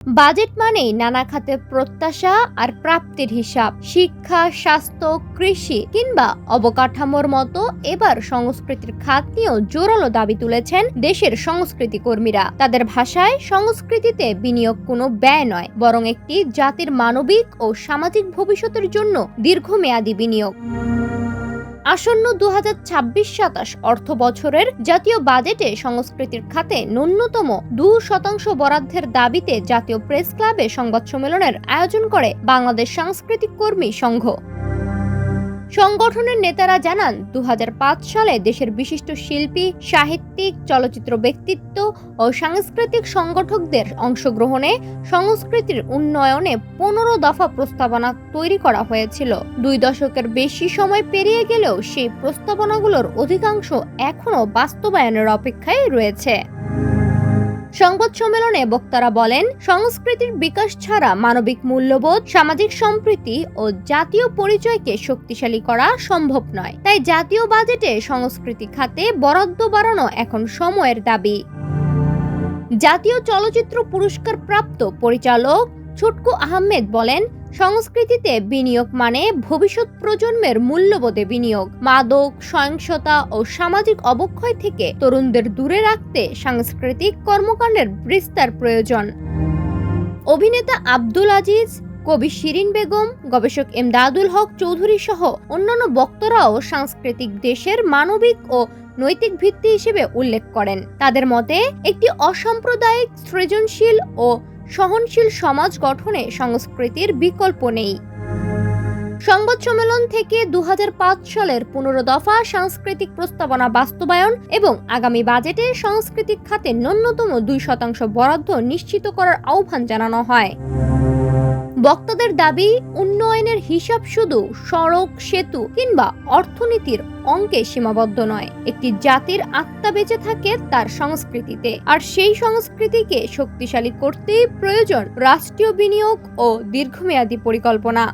Budget মানেই নানা খাতের প্রত্যাশা আর প্রাপ্তির হিসাব। শিক্ষা, স্বাস্থ্য, কৃষি কিংবা অবকাঠামোর মতো এবার সংস্কৃতির খাত নিয়েও জোরালো দাবি তুলেছেন দেশের সংস্কৃতি কর্মীরা। তাদের ভাষায়, সংস্কৃতিতে বিনিয়োগ কোনো ব্যয় নয়, বরং একটি জাতির মানবিক ও সামাজিক ভবিষ্যতের জন্য দীর্ঘমেয়াদী বিনিয়োগ। আসন্ন 2026-27 অর্থ বছরের জাতীয় বাজেটে সংস্কৃতির খাতে ন্যূনতম 2% বরাদ্দের দাবিতে জাতীয় প্রেস ক্লাবে সংবাদ সম্মেলনের আয়োজন করে বাংলাদেশ সাংস্কৃতিক কর্মী সংঘ। সংগঠনের নেতারা জানান, 2005 সালে দেশের বিশিষ্ট শিল্পী, সাহিত্যিক, চলচ্চিত্র ব্যক্তিত্ব ও সাংস্কৃতিক সংগঠকদের অংশগ্রহণে সংস্কৃতির উন্নয়নে 15 দফা প্রস্তাবনা তৈরি করা হয়েছিল। 2 দশকের বেশি সময় পেরিয়ে গেলেও সেই প্রস্তাবনাগুলোর অধিকাংশ এখনও বাস্তবায়নের অপেক্ষায় রয়েছে। সংবাদ সম্মেলনে বক্তারা বলেন, সংস্কৃতির বিকাশ ছাড়া মানবিক মূল্যবোধ, সামাজিক সম্প্রীতি ও জাতীয় পরিচয়কে শক্তিশালী করা সম্ভব নয়। তাই জাতীয় বাজেটে সংস্কৃতি খাতে বরাদ্দ বাড়ানো এখন সময়ের দাবি। জাতীয় চলচ্চিত্র পুরস্কার প্রাপ্ত পরিচালক ছটকু আহমেদ বলেন, সংস্কৃতিতে বিনিয়োগ মানে ভবিষ্যৎ প্রজন্মের মূল্যবোধে বিনিয়োগ। মাদক, সহিংসতা ও সামাজিক অবক্ষয় থেকে তরুণদের দূরে রাখতে সাংস্কৃতিক কর্মকাণ্ডের বিস্তার প্রয়োজন। অভিনেতা আব্দুল আজিজ, কবি শিরিন বেগম, গবেষক এমদাদুল হক চৌধুরী সহ অন্যান্য বক্তারাও সাংস্কৃতিক দেশের মানবিক ও নৈতিক ভিত্তি হিসেবে উল্লেখ করেন। তাদের মতে, একটি অসাম্প্রদায়িক, সৃজনশীল ও সহনশীল সমাজ গঠনে সংস্কৃতির বিকল্প নেই। সংবাদ সম্মেলন থেকে 2005 সালের 15 দফা সাংস্কৃতিক প্রস্তাবনা বাস্তবায়ন এবং আগামী বাজেটে সাংস্কৃতিক খাতে ন্যূনতম 2% বরাদ্দ নিশ্চিত করার আহ্বান জানানো হয়। বক্তাদের দাবি, উন্নয়নের হিসাব শুধু সড়ক, সেতু কিংবা অর্থনীতির অঙ্কে সীমাবদ্ধ নয়। একটি জাতির আত্মা বেঁচে থাকে তার সংস্কৃতিতে, আর সেই সংস্কৃতিকে শক্তিশালী করতেই প্রয়োজন রাষ্ট্রীয় বিনিয়োগ ও দীর্ঘমেয়াদী পরিকল্পনা।